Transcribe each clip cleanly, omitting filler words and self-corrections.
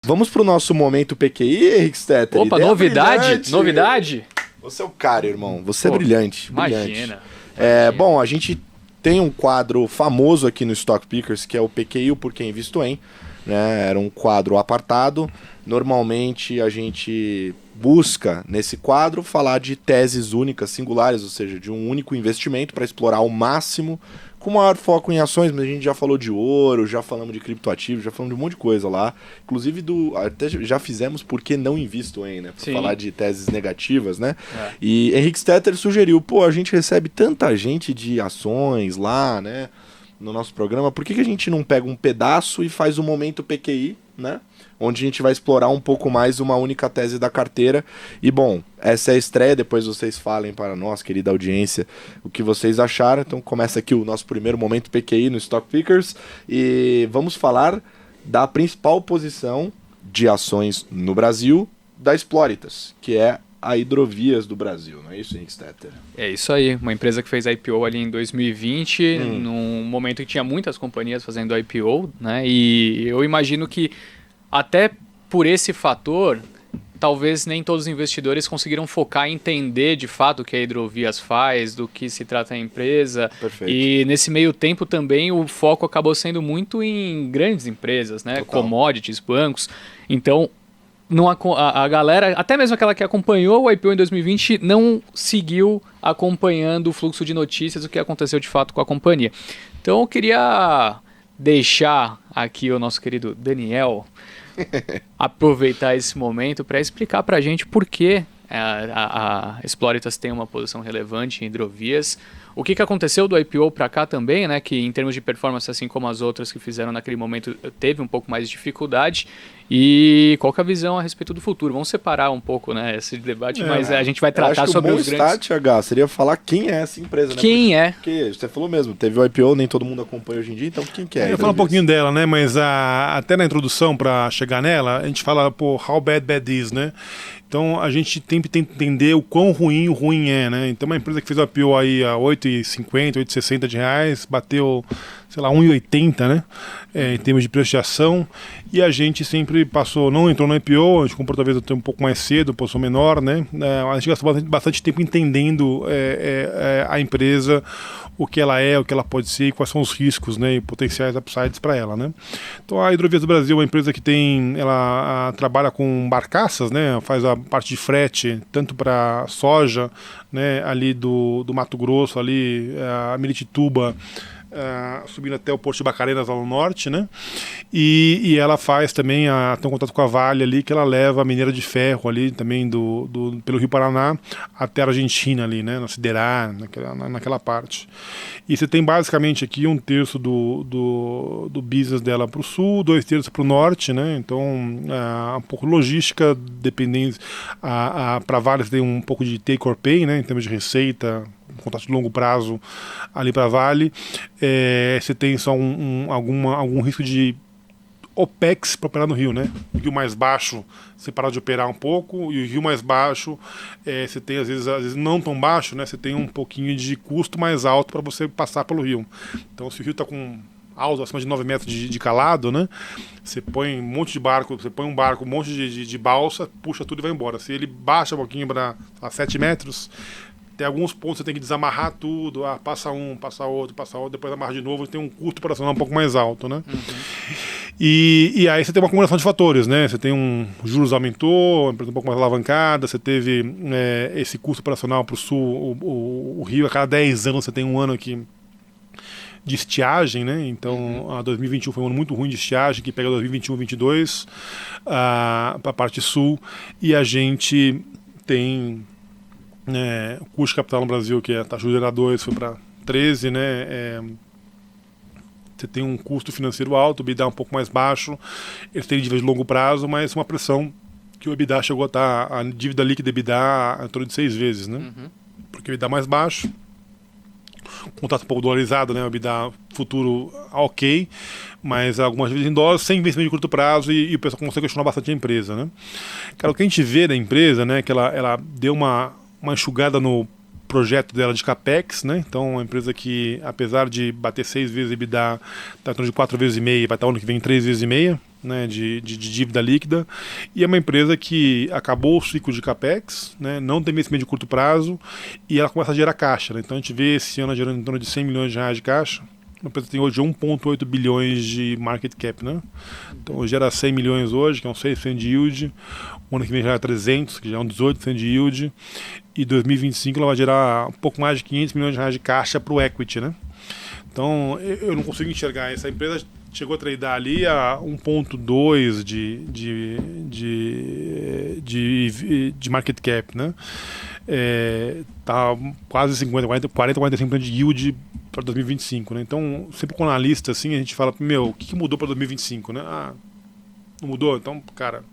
Vamos pro nosso momento PQI, Henrique Stetter. Opa, Ideia novidade? brilhante. Novidade? Você é o cara, irmão. Você é brilhante. Imagina. Bom, a gente tem um quadro famoso aqui no Stock Pickers, que é o PQI, o Por Quem Invisto Em. Né? Era um quadro apartado. Normalmente a gente busca, nesse quadro, falar de teses únicas, singulares, ou seja, de um único investimento para explorar ao máximo, com maior foco em ações, mas a gente já falou de ouro, já falamos de criptoativos, já falamos de um monte de coisa lá. Inclusive, até já fizemos Por que Não Invisto Em, né? Para falar de teses negativas, né? E Henrique Stetter sugeriu, a gente recebe tanta gente de ações lá, né? No nosso programa, por que a gente não pega um pedaço e faz um momento PQI, né? Onde a gente vai explorar um pouco mais uma única tese da carteira. E bom, essa é a estreia, depois vocês falem para nós, querida audiência, o que vocês acharam. Então começa aqui o nosso primeiro momento PQI no Stock Pickers e vamos falar da principal posição de ações no Brasil da Exploritas, que é a Hidrovias do Brasil, não é isso, Henrique Stetter? É isso aí, uma empresa que fez IPO ali em 2020, num momento que tinha muitas companhias fazendo IPO, né? E eu imagino que até por esse fator, talvez nem todos os investidores conseguiram focar em entender de fato o que a Hidrovias faz, do que se trata a empresa. Perfeito. E nesse meio tempo também o foco acabou sendo muito em grandes empresas, né? Total. Commodities, bancos. Então, a galera, até mesmo aquela que acompanhou o IPO em 2020, não seguiu acompanhando o fluxo de notícias, o que aconteceu de fato com a companhia. Então eu queria deixar aqui o nosso querido Daniel aproveitar esse momento para explicar para a gente por que a Exploritas tem uma posição relevante em hidrovias. O que aconteceu do IPO para cá também, né, que em termos de performance, assim como as outras que fizeram naquele momento, teve um pouco mais de dificuldade, e qual que é a visão a respeito do futuro? Vamos separar um pouco, né, esse debate, mas a gente vai tratar sobre os grandes... start, H, seria falar quem é essa empresa, né? Quem é? Porque você falou mesmo, teve o IPO, nem todo mundo acompanha hoje em dia, então quem que é? Eu falo um pouquinho dela, né, mas até na introdução, para chegar nela, a gente fala, how bad is, né? Então a gente tem que entender o quão ruim o ruim é, né? Então uma empresa que fez o IPO aí a R$8,50, R$8,60 de reais, bateu, sei lá, R$1,80, né? Em termos de preço de ação, e a gente sempre não entrou no IPO, a gente comprou talvez até um pouco mais cedo, posição menor, né? A gente gastou bastante tempo entendendo a empresa, o que ela é, o que ela pode ser, e quais são os riscos, né, e potenciais upsides para ela, né? Então a Hidrovias do Brasil é uma empresa que ela trabalha com barcaças, né? Faz a parte de frete, tanto para soja, né, ali do Mato Grosso, ali a Miritituba, subindo até o Porto de Barcarena ao norte, né? E ela faz também, tem um contato com a Vale ali, que ela leva a mineira de ferro ali também pelo Rio Paraná até a Argentina ali, né? Na Siderar, naquela parte. E você tem basicamente aqui 1/3 do business dela para o sul, 2/3 para o norte, né? Então, um pouco logística, dependendo. Para a Vale você tem um pouco de take or pay, né? Em termos de receita, contrato de longo prazo ali para a Vale. Você tem só algum risco de OPEX para operar no rio, né? O rio mais baixo você para de operar um pouco, e o rio mais baixo você tem às vezes não tão baixo, né? Você tem um pouquinho de custo mais alto para você passar pelo rio. Então se o rio está com alto, acima de 9 metros de calado, né? Você põe um monte de barco, você põe um barco, um monte de balsa, puxa tudo e vai embora. Se ele baixa um pouquinho para 7 metros, tem alguns pontos que você tem que desamarrar tudo, passa outro, depois amarra de novo, tem um custo operacional um pouco mais alto, né? E aí você tem uma combinação de fatores, né? Você tem juros aumentou, a empresa um pouco mais alavancada, você teve esse custo operacional para o sul, o Rio, a cada 10 anos você tem um ano aqui de estiagem, né? Então, a 2021 foi um ano muito ruim de estiagem, que pega 2021 e 2022 para a parte sul, e a gente tem o custo de capital no Brasil, que a taxa de juros era 2, foi para 13, né? Você tem um custo financeiro alto, o EBITDA um pouco mais baixo, eles têm dívida de longo prazo, mas uma pressão que o EBITDA chegou a estar, a dívida líquida EBITDA em torno de 6 vezes, né? Porque o EBITDA mais baixo, contrato um pouco dolarizado, né? O EBITDA futuro ok, mas algumas dívidas em dólares, sem investimento de curto prazo, e o pessoal consegue questionar bastante a empresa, né? Cara, o que a gente vê da empresa, né, que ela deu uma enxugada no projeto dela de CAPEX, né? Então, uma empresa que, apesar de bater 6 vezes EBITDA, está em torno de 4 vezes e meia, vai estar ano que vem 3 vezes e meia, né, de dívida líquida. E é uma empresa que acabou o ciclo de CAPEX, né, não tem vencimento de curto prazo, e ela começa a gerar caixa, né? Então, a gente vê esse ano gerando em torno de 100 milhões de reais de caixa. A empresa tem hoje 1,8 bilhões de market cap, né? Então, gera 100 milhões hoje, que é um 6% de yield. O ano que vem já é 300, que já é um 18% de yield. E 2025 ela vai gerar um pouco mais de 500 milhões de reais de caixa para o equity, né? Então, eu não consigo enxergar. Essa empresa chegou a tradear ali a 1,2 de market cap, né? Tá quase 50, 40, 45% de yield para 2025, né? Então, sempre com analista, assim, a gente fala, o que mudou para 2025, né? Não mudou? Então, cara,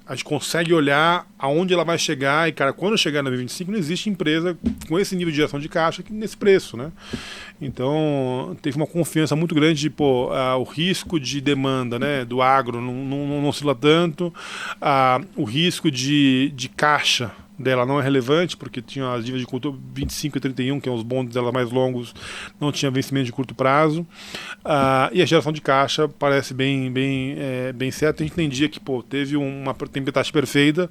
a gente consegue olhar aonde ela vai chegar e, cara, quando chegar em 2025 não existe empresa com esse nível de geração de caixa nesse preço, né? Então, teve uma confiança muito grande de, o risco de demanda, né, do agro não oscila tanto, o risco de caixa dela não é relevante, porque tinha as dívidas de curto 25 e 31, que são os bonds dela mais longos, não tinha vencimento de curto prazo, e a geração de caixa parece bem certa. A gente entendia que teve uma tempestade perfeita,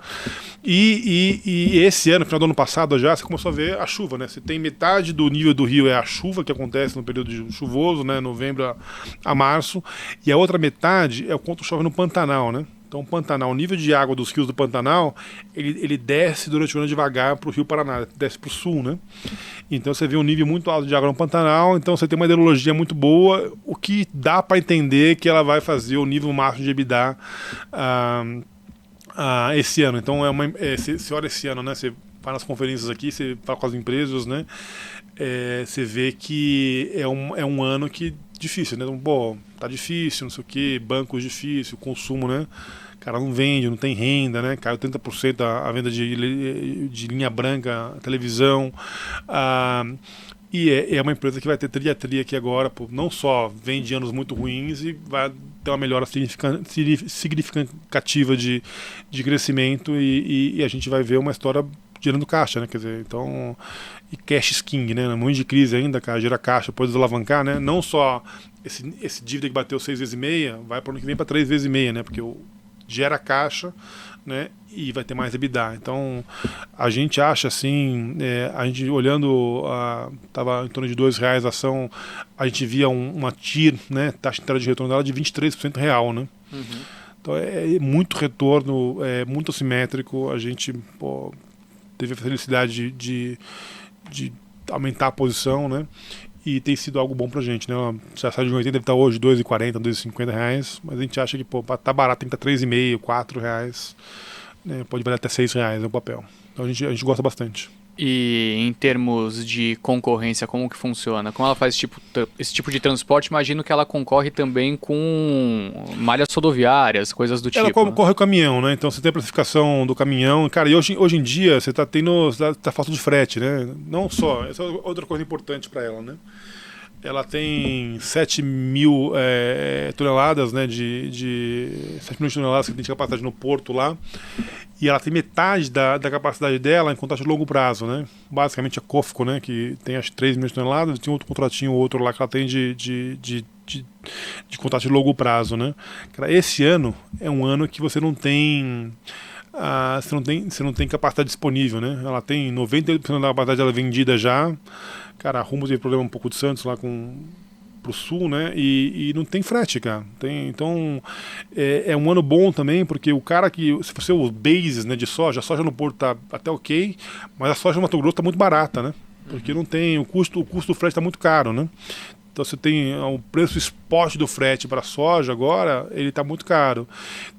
e esse ano, no final do ano passado já, você começou a ver a chuva, né? Você tem metade do nível do rio é a chuva que acontece no período chuvoso, né, novembro a março, e a outra metade é o quanto chove no Pantanal, né? Então, o Pantanal, o nível de água dos rios do Pantanal, ele desce durante o ano devagar para o Rio Paraná, desce para o sul, né? Então, você vê um nível muito alto de água no Pantanal, então você tem uma hidrologia muito boa, o que dá para entender que ela vai fazer o nível máximo de EBITDA esse ano. Então, você olha esse ano, né? Você vai nas conferências aqui, você fala com as empresas, né? Você vê que é um ano que difícil, né? Então, tá difícil, não sei o que, bancos difícil, consumo, né? Cara, não vende, não tem renda, né? Caiu 30% a venda de linha branca, televisão. E é uma empresa que vai ter tria aqui agora, não só vem de anos muito ruins e vai ter uma melhora significativa de crescimento e a gente vai ver uma história gerando caixa, né? Quer dizer, então, e cash is king, né? Muito de crise ainda, cara, gera caixa, pode alavancar, né? Não só esse dívida que bateu 6 vezes e meia, vai para o ano que vem para 3 vezes e meia, né? Porque gera caixa, né? E vai ter mais EBITDA. Então, a gente acha assim, a gente olhando, estava em torno de R$2 a ação, a gente via uma TIR, né? Taxa inteira de retorno dela de 23% real, né? Uhum. Então, é muito retorno, é muito assimétrico, a gente, teve a felicidade de aumentar a posição, né? E tem sido algo bom pra gente, né? Já saiu de 80, deve estar hoje R$2,40, R$2,50, mas a gente acha que, tá barato, tem que estar R$3,5, R$4, né? Pode valer até R$6 o papel. Então a gente gosta bastante. E em termos de concorrência, como que funciona? Como ela faz esse tipo de transporte, imagino que ela concorre também com malhas rodoviárias, coisas do tipo. Ela concorre o caminhão, né? Então você tem a precificação do caminhão. Cara, e hoje em dia você tá falta de frete, né? Não só, essa é outra coisa importante para ela, né? Ela tem 7 mil toneladas, né, 7 milhões de toneladas que tem de capacidade no porto lá, e ela tem metade da capacidade dela em contrato de longo prazo, né? Basicamente a COFCO, né, que tem acho 3 milhões de toneladas, tem outro contratinho, outro lá que ela tem de contrato de longo prazo, né? Cara, esse ano é um ano que você não tem você não tem capacidade disponível, né? Ela tem 98% da capacidade dela vendida já. Cara, a Rumo teve problema um pouco de Santos lá pro sul, né? E não tem frete, cara. Então é um ano bom também, porque o cara que, se você os bases, né, de soja, a soja no porto tá até ok, mas a soja no Mato Grosso tá muito barata, né? Porque não tem o custo do frete tá muito caro, né? Então você tem o preço spot do frete para soja agora, ele está muito caro.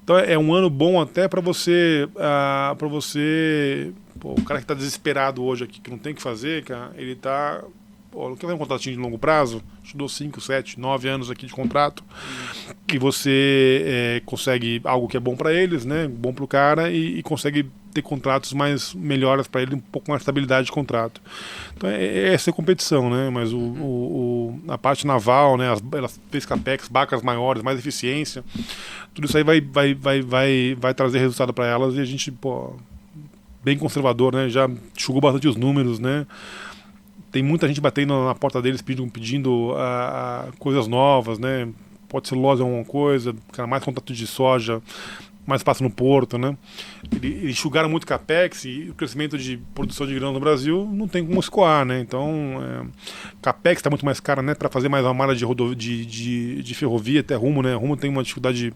Então é um ano bom até para você, o cara que está desesperado hoje aqui, que não tem o que fazer, cara, ele está, não quer fazer um contratinho de longo prazo, estudou 5, 7, 9 anos aqui de contrato, e você consegue algo que é bom para eles, né, bom para o cara, e consegue ter contratos melhores para ele, um pouco mais de estabilidade de contrato. Então essa é a competição, né? Mas a parte naval, né? Ela fez capex, barcas maiores, mais eficiência, tudo isso aí vai trazer resultado para elas, e a gente bem conservador, né? Já enxugou bastante os números, né? Tem muita gente batendo na porta deles pedindo coisas novas, né? Pode ser celulose alguma coisa, mais contato de soja, mais espaço no porto, né? Eles enxugaram muito capex e o crescimento de produção de grãos no Brasil não tem como escoar, né? Então, capex está muito mais caro, né? Para fazer mais uma malha de ferrovia até Rumo, né? Rumo tem uma dificuldade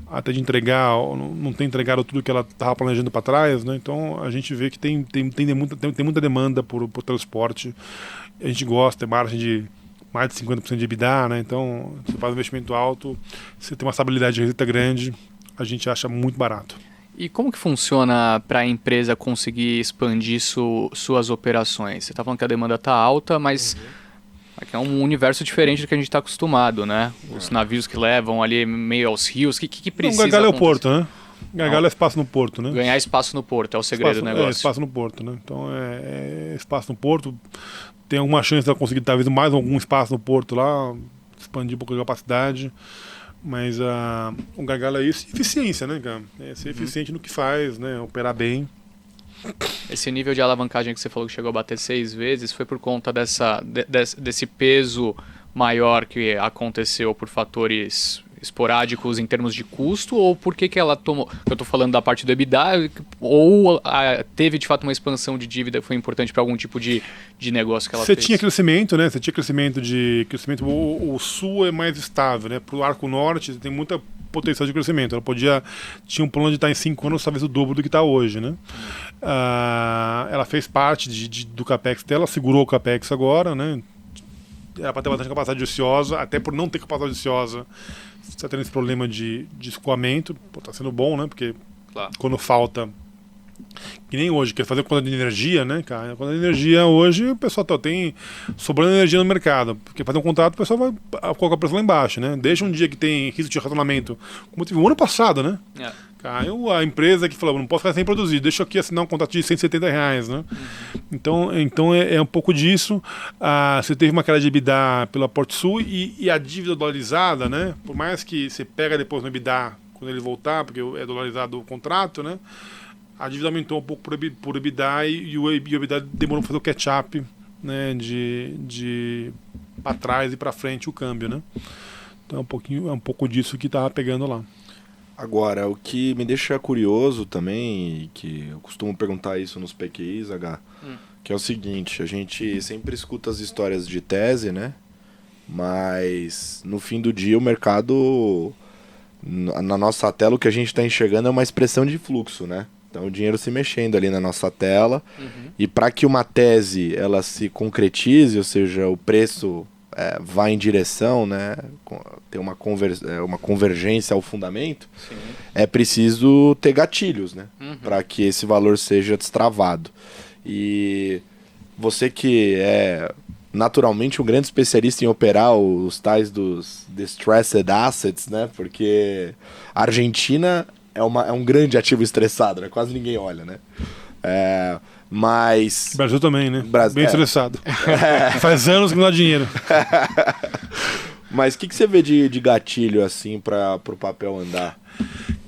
até de entregar, não tem entregado tudo que ela estava planejando para trás, né? Então, a gente vê que tem muita demanda por transporte. A gente gosta, tem margem de mais de 50% de EBITDA, né? Então, você faz um investimento alto, você tem uma estabilidade de receita grande, a gente acha muito barato. E como que funciona para a empresa conseguir expandir suas operações? Você está falando que a demanda está alta, mas aqui é um universo diferente do que a gente está acostumado, né? Os navios que levam ali meio aos rios, o que precisa gargalo é o acontecer? porto, né? Gargalo é espaço no porto, né? Ganhar espaço no porto é o segredo do negócio. Espaço no porto, né? Então, espaço no porto. Tem alguma chance de ela conseguir talvez mais algum espaço no porto lá, expandir um pouco a capacidade. Mas o gargalo é isso, eficiência, né, cara? É ser eficiente no que faz, né? Operar bem. Esse nível de alavancagem que você falou que chegou a bater 6 vezes foi por conta desse peso maior que aconteceu por fatores esporádicos em termos de custo, ou por que ela tomou, eu estou falando da parte do EBITDA, ou teve de fato uma expansão de dívida que foi importante para algum tipo de negócio que ela fez? Você tinha crescimento, né? Você tinha crescimento. O sul é mais estável, né? Para o Arco Norte tem muita potencial de crescimento. Ela tinha um plano de estar em 5 anos talvez o dobro do que está hoje, né? Ela fez parte do capex dela, segurou o capex agora, né? Era para ter bastante capacidade ociosa, até por não ter capacidade ociosa, você está tendo esse problema de escoamento. Está sendo bom, né? Porque quando falta, que nem hoje, quer fazer conta de energia, né, cara? Conta de energia hoje, o pessoal tem sobrando energia no mercado. Porque fazer um contrato, o pessoal vai colocar o preço lá embaixo, né? Deixa um dia que tem risco de racionamento, como teve o ano passado, né? Caiu a empresa que falou, não posso ficar sem produzir, deixa eu aqui assinar um contrato de R$170, né? Então é um pouco disso. Você teve uma queda de EBITDA pela Porto Sul e a dívida dolarizada, né? Por mais que você pega depois no EBITDA quando ele voltar, porque é dolarizado o contrato, né? A dívida aumentou um pouco por EBITDA e o EBITDA demorou para fazer o catch-up, né? De para trás e para frente o câmbio, né? Então é um pouco disso que estava pegando lá. Agora, o que me deixa curioso também, que eu costumo perguntar isso nos PQIs, que é o seguinte, a gente sempre escuta as histórias de tese, né? Mas no fim do dia o mercado, na nossa tela, o que a gente está enxergando é uma expressão de fluxo, né? Então o dinheiro se mexendo ali na nossa tela, e para que uma tese ela se concretize, ou seja, o preço vá em direção, né, ter uma convergência ao fundamento, é preciso ter gatilhos, né, para que esse valor seja destravado. E você que é naturalmente um grande especialista em operar os tais dos distressed assets, né, porque a Argentina é um grande ativo estressado, né, quase ninguém olha, né. Mas... Brasil também, né? Bem estressado. Faz anos que não dá dinheiro. Mas o que você vê de gatilho, assim, para o papel andar?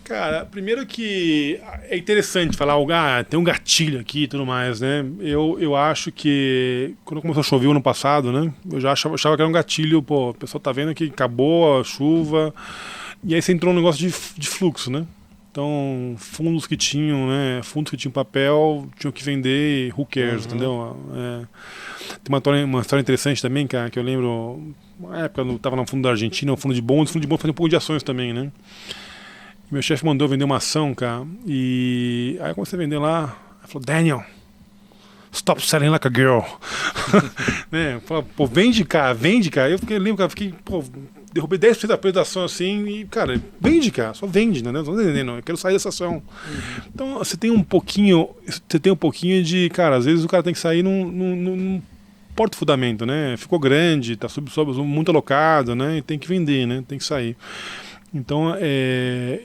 Cara, primeiro que é interessante falar, tem um gatilho aqui e tudo mais, né? Eu acho que, quando começou a chover ano passado, né? Eu já achava que era um gatilho, o pessoal tá vendo que acabou a chuva, e aí você entrou num negócio de fluxo, né? Então, fundos que tinham papel, tinham que vender, who cares, entendeu? Tem uma história interessante também, cara, que eu lembro, uma época eu estava no fundo da Argentina, o fundo de bonds fazia um pouco de ações também, né? Meu chefe mandou vender uma ação, cara, e aí eu comecei a vender lá, ele falou, Daniel, stop selling like a girl. Né? Falou, vende, cara. Eu lembro, cara, derrubei 10% da preço da ação assim e, cara, vende, cara, só vende, né? Não tô entendendo, eu quero sair dessa ação. Então, você tem um pouquinho de, cara, às vezes o cara tem que sair num porta-fundamento, né? Ficou grande, tá muito alocado, né? E tem que vender, né? Tem que sair. Então,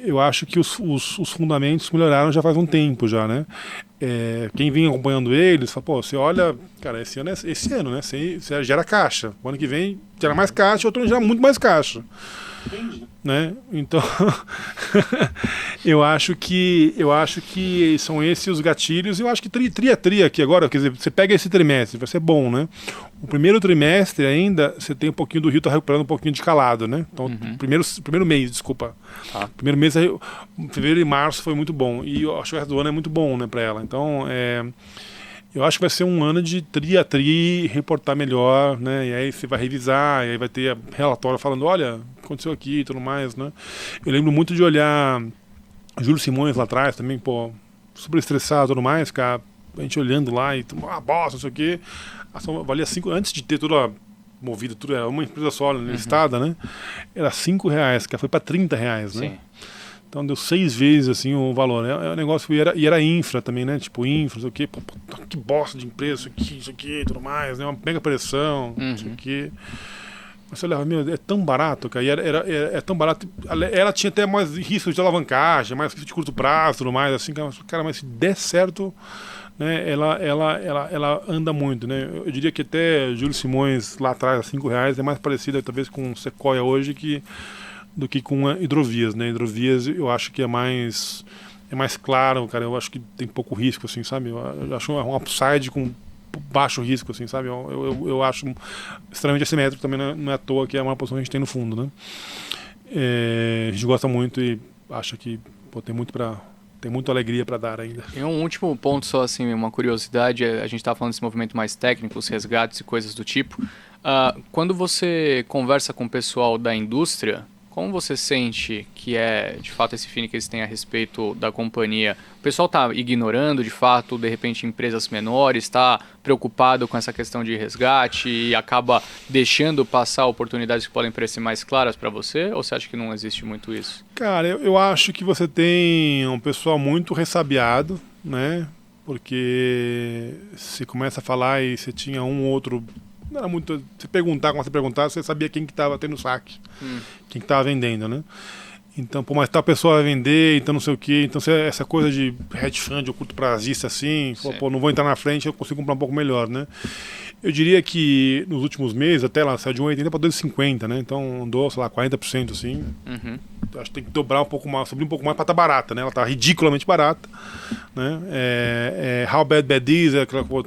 eu acho que os fundamentos melhoraram já faz um tempo já, né? Quem vinha acompanhando eles, fala, pô, você olha, cara, esse ano, né? Você gera caixa. O ano que vem gera mais caixa, outro ano gera muito mais caixa. Né? Então, eu acho que são esses os gatilhos. Eu acho que tria aqui agora, quer dizer, você pega esse trimestre, vai ser bom, né? O primeiro trimestre ainda, você tem um pouquinho do Rio, tá recuperando um pouquinho de calado, né? Então, primeiro mês, desculpa. Tá. Primeiro mês, fevereiro e março foi muito bom. E eu acho que o resto do ano é muito bom, né, pra ela. Então, eu acho que vai ser um ano de tri, reportar melhor, né? E aí você vai revisar, e aí vai ter relatório falando, olha, aconteceu aqui e tudo mais, né? Eu lembro muito de olhar Júlio Simões lá atrás também, pô, super estressado e tudo mais, cara, a gente olhando lá e bosta, não sei o quê. A ação valia 5, antes de ter toda movida, tudo era uma empresa só listada, né? Era R$5, cara, foi para R$30, né? Sim. Então deu 6 vezes assim o valor. É um negócio e era infra também, né? Tipo infra, não sei o quê. Pô, que bosta de empresa, isso aqui, tudo mais, né? Uma mega pressão, não sei o quê. Mas você olhava, meu, é tão barato, cara. E é tão barato. Ela tinha até mais risco de alavancagem, mais risco de curto prazo, tudo mais, assim, cara, mas se der certo, né? Ela anda muito, né? Eu diria que até Júlio Simões lá atrás, R$5, é mais parecida talvez com Sequoia hoje do que com hidrovias, né? Hidrovias eu acho que é mais claro, cara. Eu acho que tem pouco risco, assim, sabe? Eu acho um upside com baixo risco, assim, sabe? Eu acho extremamente assimétrico também, não é à toa que é uma posição que a gente tem no fundo, né? A gente gosta muito e acha que pô, tem muita alegria para dar ainda. E um último ponto só, assim, uma curiosidade, a gente estava falando desse movimento mais técnico, os resgates e coisas do tipo. Quando você conversa com o pessoal da indústria, como você sente que é, de fato, esse feeling que eles têm a respeito da companhia? O pessoal está ignorando, de fato, de repente, empresas menores, está preocupado com essa questão de resgate e acaba deixando passar oportunidades que podem parecer mais claras para você? Ou você acha que não existe muito isso? Cara, eu acho que você tem um pessoal muito ressabiado, né? Porque se começa a falar e você tinha um ou outro... Não era muito. Se perguntar, quando você perguntar, você sabia quem que estava tendo saque, quem que estava vendendo, né? Então, pô, mas tal pessoa vai vender, então não sei o quê. Então, essa coisa de hedge fund ou curto prazista assim, pô, não vou entrar na frente, eu consigo comprar um pouco melhor, né? Eu diria que nos últimos meses, até lá, saiu de 1,80 para 2,50, né? Então andou, sei lá, 40%, assim. Acho que tem que dobrar um pouco mais, subir um pouco mais para estar barata, né? Ela tá ridiculamente barata, né? How Bad Bad Is,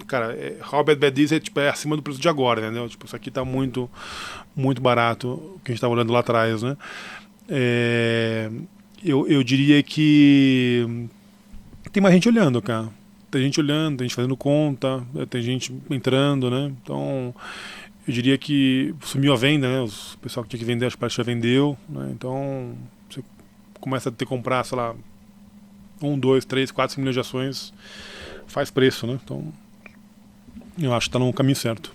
cara, How Bad Bad Is é acima do preço de agora, entendeu? Tipo, isso aqui tá muito, muito barato, o que a gente tava olhando lá atrás, né? Eu diria que tem mais gente olhando, cara. Tem gente olhando, tem gente fazendo conta, tem gente entrando, né? Então, eu diria que sumiu a venda, né? O pessoal que tinha que vender, acho que já vendeu, né? Então, você começa a ter que comprar, sei lá, 1, 2, 3, 4, 5 milhões de ações, faz preço, né? Então, eu acho que está no caminho certo.